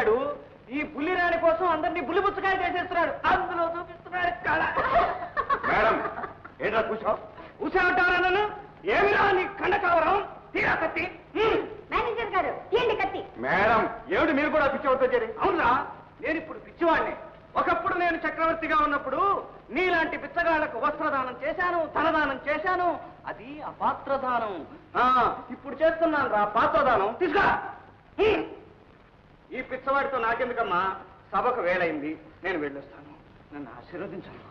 చేస్తున్నాడు. ఈ బుల్లిరాణి కోసం అందరినీ బుల్లిపుచ్చకాయ చేసేస్తున్నాడు. అందులో చూపిస్తున్నాడు కళ. మేడం ఏంట్రా కూర్చో కూర్చోంటారా నన్ను? ఏమిరా నీ కండ కావరం? తీరా కత్తి. మేనేజర్ గారు తీయండి కత్తి. మేడం ఏమిటి మీరు కూడా పిచ్చివాడితో చేరి? అవునరా, నేను ఇప్పుడు పిచ్చివాడిని. ఒకప్పుడు నేను చక్రవర్తిగా ఉన్నప్పుడు నీలాంటి పిచ్చగాళ్లకు వస్త్రదానం చేశాను, ధనదానం చేశాను. అది అపాత్రదానం. ఇప్పుడు చేస్తున్నాను రా పాత్రదానం. తీసుకా. ఈ పిచ్చవాడితో నాకెందుకమ్మా? సభకు వేళైంది, నేను వెళ్ళొస్తాను. నన్ను ఆశీర్వదించాను.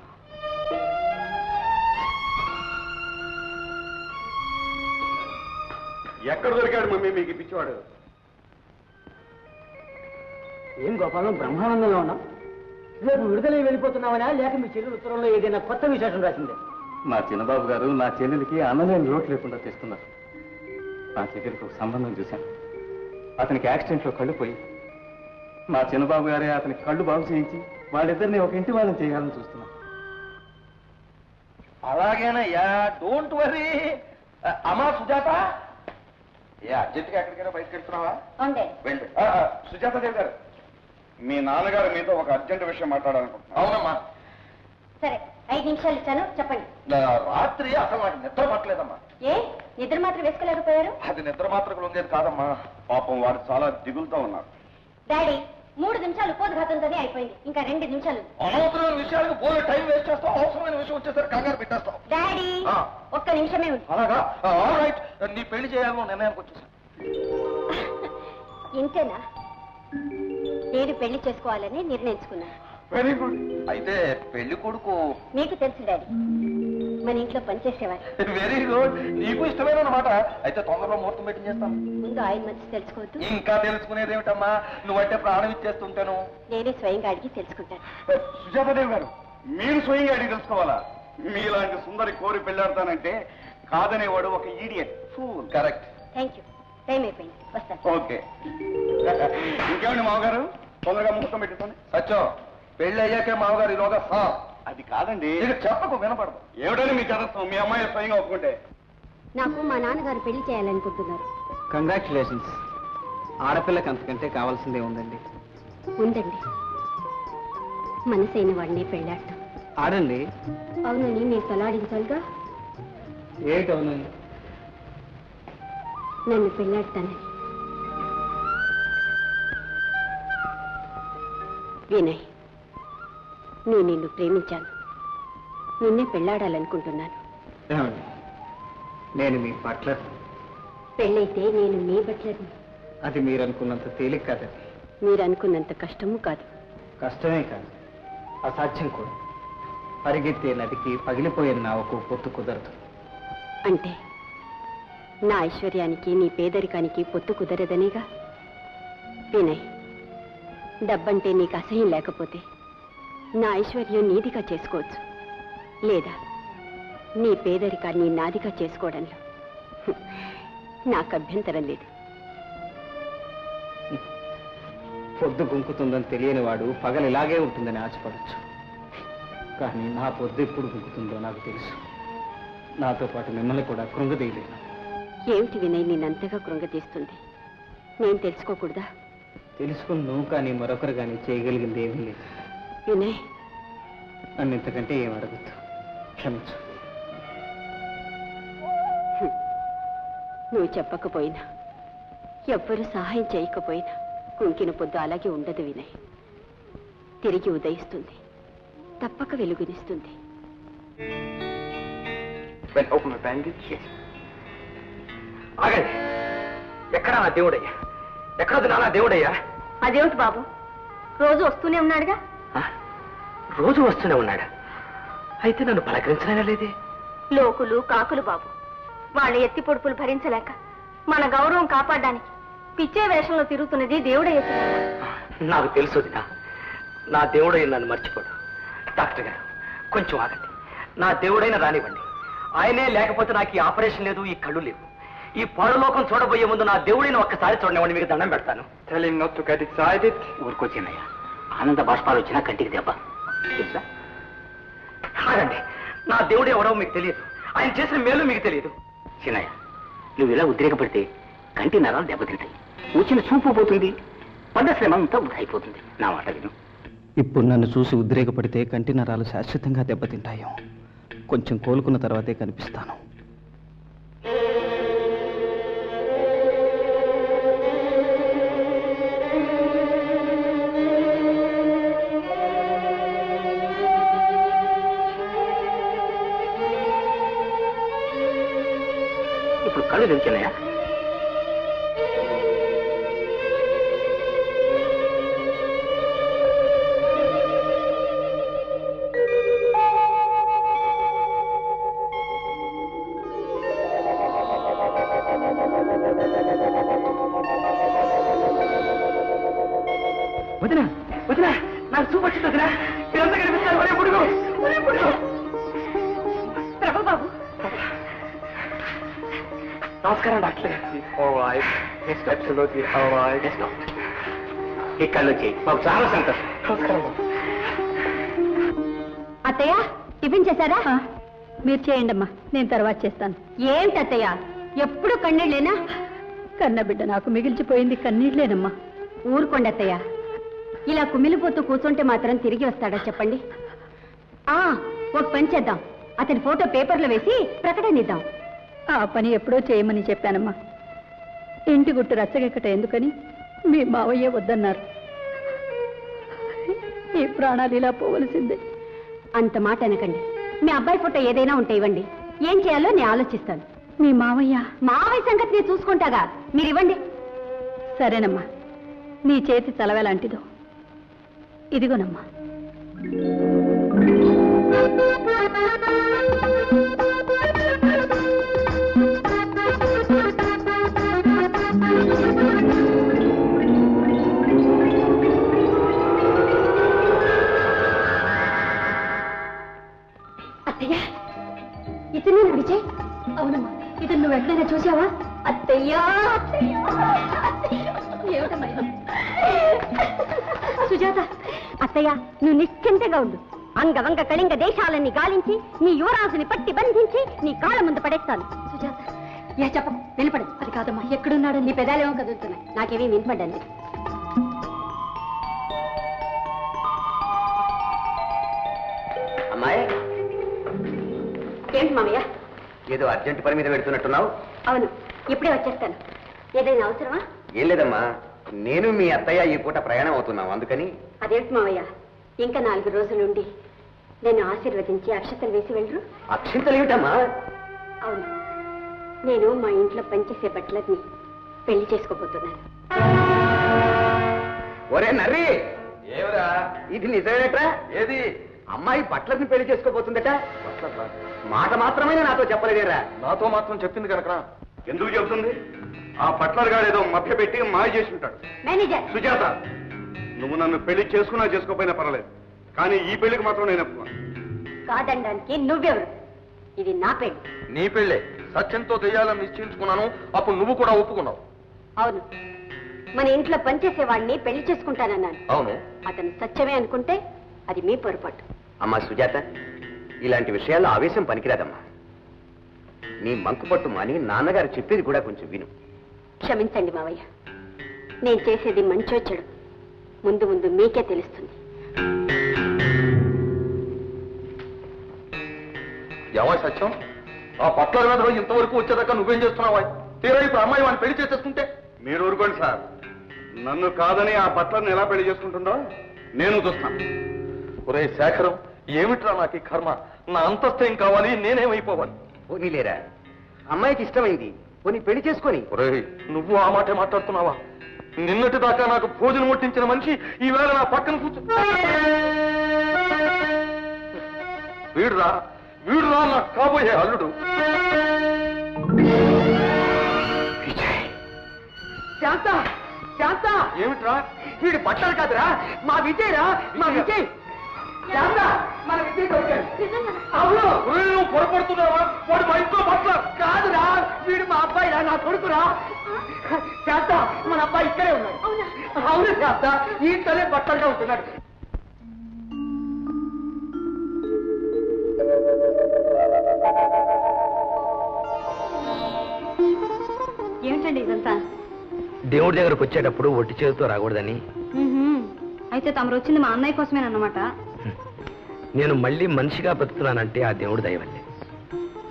ఎక్కడ దొరికాడు మమ్మీ మీకు పిచ్చివాడు? ఏం గోపాలం, బ్రహ్మానందంలో ఉన్నాం. రేపు విడుదల వెళ్ళిపోతున్నావనా, లేక మీ చెల్లెలు ఉత్తరంలో ఏదైనా కొత్త విశేషం రాసిందే? మా చిన్నబాబు గారు నా చెల్లెలికి అన్నలేని లోటు లేకుండా తెస్తున్నారు. నా చెల్లెలికి ఒక సంబంధం చూశాను. అతనికి యాక్సిడెంట్లో కళ్ళు పోయి మా చిన్నబాబు గారే అతనికి కళ్ళు బాగు చేయించి వాళ్ళిద్దరిని ఒక ఇంటి వాళ్ళని చేయాలని చూస్తున్నాను. అలాగేనయ్యా, డోంట్ వరీ. అమ్మా సుజాత, అర్జెంట్గా ఎక్కడికైనా బయటకు వెళ్తున్నావా? వెళ్ళి. సుజాత దేవి గారు, మీ నాన్నగారు మీతో ఒక అర్జెంట్ విషయం మాట్లాడాలనుకుంటున్నాను. అవునమ్మా. సరే, 5 నిమిషాలు ఇచ్చాను, చెప్పండి. రాత్రి అసలు నాకు నిద్ర పట్టలేదమ్మా. ఏ నిద్ర మాత్రం వేసుకోలేకపోయారు? అది నిద్ర మాత్రం ఉండేది కాదమ్మా. పాపం వాడు చాలా దిగులుతో ఉన్నారు. డాడీ, 3 నిమిషాలు ఉపోద్ఘాతంతోనే అయిపోయింది. ఇంకా 2 నిమిషాలు. అనవసరమైన విషయాలకు పోలే టైం వేస్ట్ చేస్తావు. అవసరమైన విషయం వచ్చేసరికి కంగారు పెట్టేస్తావు. డాడీ, ఒక్క నిమిషమే ఉంది. అలాగా? రైట్. నీ పెళ్లి చేయాలని నిర్ణయానికి వచ్చేసాను. ఇంతేనా? నేను పెళ్లి చేసుకోవాలని నిర్ణయించుకున్నాను. Very good. అయితే పెళ్లి కొడుకు మీకు తెలుసు డాడీ, మన ఇంట్లో పనిచేసేవారు. Very good. నీకు ఇష్టమైన అన్నమాట. అయితే తొందరలో ముహూర్తం పెట్టి చేస్తాను. ముందు ఆయన మంచి తెలుసుకోవద్దు. ఇంకా తెలుసుకునేది ఏమిటమ్మా, నువ్వంటే ప్రాణం ఇచ్చేస్తుంటాను. నేనే స్వయంగా అడిగి తెలుసుకుంటాను. సుజాతదేవి గారు, మీరు స్వయంగా అడిగి తెలుసుకోవాలా? మీలాంటి సుందరి కోరి పెళ్ళాడతానంటే కాదనేవాడు ఒక idiot. Correct. Thank you. Time అయిపోయింది, వస్తాను. ఓకే. ఇంకేమండి మామగారు, తొందరగా ముహూర్తం పెట్టుకోండి. సత్యం, పెళ్లి అయ్యాకే మామగారు ఈలోగా సార్. అది కాదండి. చెప్పకు, వినపడదు. ఏమిటని మీ చదత్వం? మీ అమ్మాయి స్వయంగా ఒప్పుకుంటే. నాకు మా నాన్నగారు పెళ్లి చేయాలనుకుంటున్నారు. కంగ్రాచులేషన్స్. ఆడపిల్లకి అంతకంటే కావాల్సిందే ఉందండి. ఉందండి, మనసైన వాడిని పెళ్ళాడతాం. ఆడండి. అవునని మీరు తలాడించాలిగా. ఏమిటవునండి? నన్ను పెళ్ళాడతానని. వినయ్, నేను నిన్ను ప్రేమించాను. నిన్నే పెళ్ళాడాలనుకుంటున్నాను. నేను మీ బట్లర్. పెళ్ళైతే నేను మీ బట్లర్ని. అది మీరు అనుకున్నంత తేలిక కాదండి. మీరు అనుకున్నంత కష్టము కాదు. కష్టమే కాదు, అసాధ్యం కూడా. పరిగెత్తే నదికి పగిలిపోయే నావకు పొత్తు కుదరదు. అంటే నా ఐశ్వర్యానికి నీ పేదరికానికి పొత్తు కుదరదనేగా. వినయ్, డబ్బంటే నీకు అసహ్యం లేకపోతే నా ఐశ్వర్యం నీదిగా చేసుకోవచ్చు. లేదా నీ పేదరికాన్ని నాదిగా చేసుకోవడంలో నాకు అభ్యంతరం లేదు. పొద్దు గుంకుతుందని తెలియని వాడు పగలు ఇలాగే ఉంటుందని ఆశపడచ్చు. కానీ నా పొద్దు ఎప్పుడు గుంకుతుందో నాకు తెలుసు. నాతో పాటు మిమ్మల్ని కూడా కృంగదీయలేను. ఏమిటి వినయ్ నిన్నంతగా కృంగతీస్తుంది? నేను తెలుసుకోకూడదా? తెలుసుకుని నువ్వు కానీ మరొకరు కానీ చేయగలిగింది ఏమీ లేదు. వినయ్, నన్ను ఇంతకంటే ఏం అడగద్దు. క్షమించు. నువ్వు చెప్పకపోయినా, ఎవ్వరూ సహాయం చేయకపోయినా కుంకిన పొద్దు అలాగే ఉండదు వినయ్. తిరిగి ఉదయిస్తుంది, తప్పక వెలుగునిస్తుంది. ఎక్కడా నా దేవుడయ్యా? ఎక్కడది నానా దేవుడయ్యా? అదేమిటి బాబు, రోజు వస్తూనే ఉన్నాడుగా. రోజు వస్తూనే ఉన్నాడా? అయితే నన్ను పలకరించలేనా లేదే? లోకులు కాకులు బాబు, వాళ్ళ ఎత్తి పొడుపులు భరించలేక మన గౌరవం కాపాడడానికి పిచ్చే వేషంలో తిరుగుతున్నది దేవుడయ్య. నాకు తెలుసు వదినా, నా దేవుడైన నన్ను మర్చిపోడు. డాక్టర్ గారు, కొంచెం ఆగండి. నా దేవుడైన రానివ్వండి. ఆయనే లేకపోతే నాకు ఈ ఆపరేషన్ లేదు, ఈ కళ్ళు లేవు. ఈ పాడులోకం చూడబోయే ముందు నా దేవుడిని ఒక్కసారి చూడనివ్వండి, మీకు దండం పెడతాను. ఊరుకొచ్చినయ్య, ఆనంద బాష్పాలు వచ్చినా కంటికి దెబ్బ. ఆగండి, నా దేవుడు ఎవరో మీకు తెలియదు, ఆయన చేసిన మేలు మీకు తెలియదు. చిన్నయ్య, నువ్వు ఇలా ఉద్రేకపడితే కంటి నరాలు దెబ్బతింటాయి, వచ్చిన చూపు పోతుంది. పడ్డ శ్రమ అంతా వృధా అయిపోతుంది. నా మాట విను. ఇప్పుడు నన్ను చూసి ఉద్రేకపడితే కంటి నరాలు శాశ్వతంగా దెబ్బతింటాయో. కొంచెం కోలుకున్న తర్వాతే కనిపిస్తాను. ఇప్పుడు కళ్ళు తెరిచినాయా? వదినా వదినా, నాకు చూపు వచ్చింది వదినా. మీరంతా కనిపిస్తారు. ఒరే పుడుగు, ఒరే పుడుగు. ప్రభుబాబు, నమస్కారం డాక్టర్. ఈ కళ్ళు చేయి. మాకు చాలా సంతోషం. నమస్కారం. అత్తయ్య టిఫిన్ చేశారా? మీరు చేయండి అమ్మా, నేను తర్వాత చేస్తాను. ఏంటి అత్తయ్య ఎప్పుడు కన్నీళ్ళేనా? కన్న బిడ్డ నాకు మిగిల్చిపోయింది కన్నీళ్ళేనమ్మా. ఊరుకోండి అత్తయ్య, ఇలా కుమిలిపోతూ కూర్చుంటే మాత్రం తిరిగి వస్తాడా చెప్పండి? ఒక పని చేద్దాం, అతని ఫోటో పేపర్లో వేసి ప్రకటన ఇద్దాం. ఆ పని ఎప్పుడో చేయమని చెప్పానమ్మా. ఇంటి గుట్టు రచ్చగెక్కట ఎందుకని మీ మావయ్య వద్దన్నారు. ఈ ప్రాణాలు ఇలా పోవలసిందే. అంత మాట అనకండి. మీ అబ్బాయి ఫోటో ఏదైనా ఉంటే ఇవ్వండి, ఏం చేయాలో నేను ఆలోచిస్తాను. మీ మావయ్య సంగతి నేను చూసుకుంటాగా, మీరు ఇవ్వండి. సరేనమ్మా, నీ చేతి చలవేలాంటిదో. ఇదిగోనమ్మా. అత్తయ్య, ఇతను విజయ్? అవునమ్మా, ఇతను నువ్వు వెంటనే చూసావా? అత్తయ్యా ఏమిటమ్మా? సుజాత, అత్తయ్య నువ్వు నిశ్చింతగా ఉండు. అంగవంగ కళింగ దేశాలని గాలించి నీ యువరాజుని పట్టి బంధించి నీ కాళ్ళ ముందు పడేస్తాను. సుజాత, ఏ చెప్ప వినపడు. అది కాదమ్మా, ఎక్కడున్నాడు? నీ పెదాలేమో కదులుతున్నాయి, నాకేమీ వినపడ్డండి. అమ్మాయి, ఏంటి మామయ్య? ఏదో అర్జెంట్ పని మీద పెడుతున్నట్టున్నావు. అవును, ఇప్పుడే వచ్చేస్తాను. ఏదైనా అవసరమా? ఏం లేదమ్మా, నేను మీ అత్తయ్య ఈ పూట ప్రయాణం అవుతున్నాం, అందుకని. అదేంటి మామయ్య, ఇంకా 4 రోజులుండి నేను ఆశీర్వదించి అక్షతలు వేసి వెళ్ళరు? అక్షింతలు ఏమిటమ్మా? అవును, నేను మా ఇంట్లో పనిచేసే బట్టలని పెళ్లి చేసుకోబోతున్నాను. ఒరే నర్రి, ఏమిరా ఇది నిజమేనట్రా? ఏది? అమ్మాయి బట్టలని పెళ్లి చేసుకోబోతుందట. మాట మాత్రమే నాతో చెప్పలేదేరా? నాతో మాత్రం చెప్పింది కనుక ఎందుకు చెబుతుంది? ఆ పట్లర్ గారు ఏదో మభ్య పెట్టి మాయ చేసి ఉంటాడు. మేనేజర్ సుజాత, నువ్వు నన్ను పెళ్లి చేసుకున్నా చేసుకోపోయినా పర్వాలేదు, కానీ ఈ పెళ్లికి మాత్రం నేను ఒప్పుకోను. కాదనడానికి నువ్వెవరు? ఇది నా పెళ్లి. నీ పెళ్ళే సత్యంతో దెయ్యాలని నిశ్చయించుకున్నాను, అప్పుడు నువ్వు కూడా ఒప్పుకున్నావు. అవును, మన ఇంట్లో పనిచేసేవాడిని పెళ్లి చేసుకుంటానన్నాను. అవును, అతను సత్యమే అనుకుంటే అది మీ పొరపాటు. అమ్మా సుజాత, ఇలాంటి విషయాల్లో ఆవేశం పనికిరాదమ్మా. నీ మంకుపట్టు మాని నాన్నగారు చెప్పేది కూడా కొంచెం విను. క్షమించండి మావయ్య, నేను చేసేది మంచో చెడు ముందు ముందు మీకే తెలుస్తుంది. ఎవరి సత్యం? ఆ పట్లర్ మీద ఇంతవరకు వచ్చేదాకా నువ్వేం చేస్తున్నావా? తీరా ఇప్పుడు అమ్మాయి వాడిని పెళ్లి చేసేసుకుంటే? మీరు ఊరుకోండి సార్, నన్ను కాదని ఆ పట్లర్ని ఎలా పెళ్లి చేసుకుంటుందో నేను చూస్తాను. ఒరే శేఖరం, ఏమిట్రా నాకు ఈ కర్మ? నా అంతస్తు ఏం కావాలి? నేనేమైపోవాలి? పోనీ లేరా, అమ్మాయికి ఇష్టమైంది, పోనీ పెళ్లి చేసుకొని. ఒరే, నువ్వు ఆ మాటే మాట్లాడుతున్నావా? నిన్నటి దాకా నాకు భోజనం ముట్టించిన మనిషి ఈవేళ నా పక్కన కూర్చో. వీడురా వీడురా నాకు కాబోయే అల్లుడు. శాంత, శాంత, ఏమిట్రా? వీడు బట్టలు కాదురా, మా విజయ్ రా, మా విజయ్. శాంత, మన విజయ్ దొరికాడు. అవును, నువ్వు పొరపడుతున్నావా? వాడు మా ఇంట్లో బట్టలు కాదురా, వీడు మా అబ్బాయి రా, నా కొడుకురా. శాంత, మన అబ్బాయి ఇక్కడే ఉన్నాడు. అవును శాంత, ఈ ఇంట్లోనే బట్టలుగా ఉంటున్నాడు. ఏమిటండి ఇదంతా? దేవుడి దగ్గరకు వచ్చేటప్పుడు ఒట్టి చేతితో రాకూడదని. అయితే తమరు వచ్చింది మా అన్నయ్య కోసమేనన్నమాట. నేను మళ్ళీ మనిషిగా బతుకుతున్నానంటే ఆ దేవుడు దయవల్లే.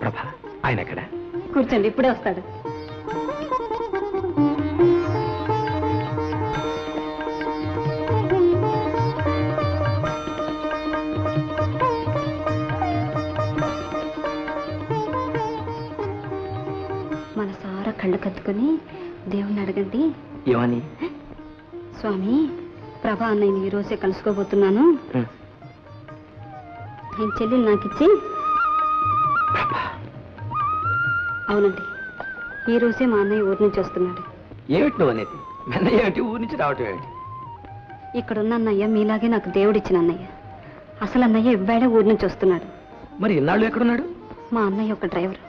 ప్రభా, ఆయన ఎక్కడ? కూర్చోండి, ఇప్పుడే వస్తాడు. మనసారా కళ్ళు కత్తుకొని దేవుణ్ణి అడగండి. ఏమని? స్వామి, ప్రభా అన్నయ్యని ఈ రోజే కలుసుకోబోతున్నాను. ఆయన చెల్లెలు నాకిచ్చి. అవునండి, ఈ రోజే మా అన్నయ్య ఊరి నుంచి వస్తున్నాడు. ఏమిటి నువ్వు అనేది? మెన్న ఏమిటి? ఊరి నుంచి రావటం ఏమిటి? ఇక్కడున్న అన్నయ్య మీలాగే నాకు దేవుడిచ్చిన అన్నయ్య. అసలు అన్నయ్య ఇవ్వాడే ఊరి నుంచి వస్తున్నాడు. మరి ఇన్నాళ్ళు ఎక్కడున్నాడు? మా అన్నయ్య ఒక డ్రైవర్.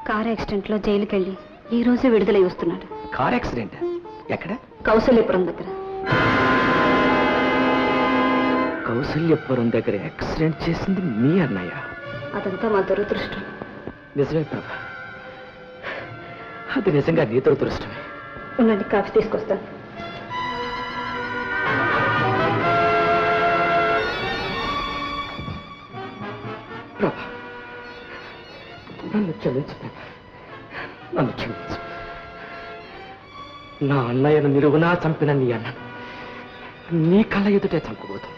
కారు యాక్సిడెంట్లో జైలుకి వెళ్ళి ఈ రోజే విడుదలై వస్తున్నాడు. Car accident? ఎక్కడ? కౌసల్యపురం దగ్గర. కౌసల్యపురం దగ్గర యాక్సిడెంట్ చేసింది మీ అన్నయ్య? అదంతా మా దురదృష్టం. నిజమే ప్రభా, అది నిజంగా నీ దురదృష్టమే. ఉండండి, కాఫీ తీసుకొస్తాను. ప్రభా, నన్ను క్షమించు ప్రభా, నన్ను క్షమించు. నా అన్నయ్యను నిలువునా చంపిన నీ అన్న నీ కళ్ళ ఎదుటే చంపబోతుంది.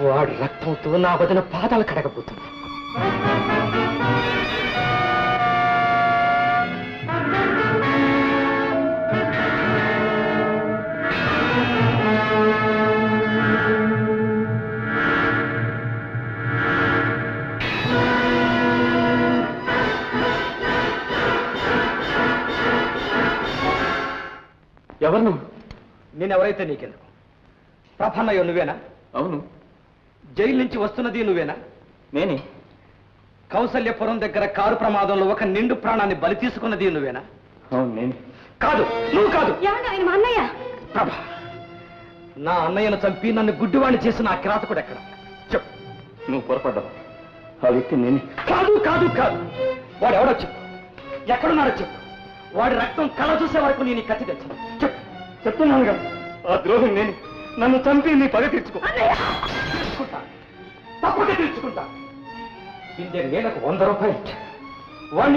వాడి రక్తంతో నా వదిన పాదాలు కడగబోతుంది. ఎవరు నువ్వు? నేనెవరైతే నీకెందుకు? ప్రభన్నయ్య నువ్వేనా? అవును. జైలు నుంచి వస్తున్నది నువ్వేనా? నేనే. కౌసల్యపురం దగ్గర కారు ప్రమాదంలో ఒక నిండు ప్రాణాన్ని బలి తీసుకున్నది నువ్వేనా? అవును, నేను. కాదు, నువ్వు కాదు. ఆయన మా అన్నయ్య. ప్రభా, నా అన్నయ్యను చంపి నన్ను గుడ్డివాణ్ణి చేసిన ఆ కిరాతకుడు ఎక్కడ? చెప్పు. నువ్వు పొరపడ్డావు. ఆ వ్యక్తి నేనే. కాదు కాదు కాదు, వాడు ఎవడో చెప్పు. ఎక్కడున్నాడో చెప్పు. వాడి రక్తం కళ చూసే వరకు నేను ఈ కత్తి తెచ్చాను. చెప్పు. చెప్తున్నాను కదా, ఆ ద్రోహం నేను. నన్ను చంపి నీ పగ తీర్చుకో. తీర్చుకుంటా, తప్పక తీర్చుకుంటా. ఇందే నెలకు 100 రూపాయలు. వాడిని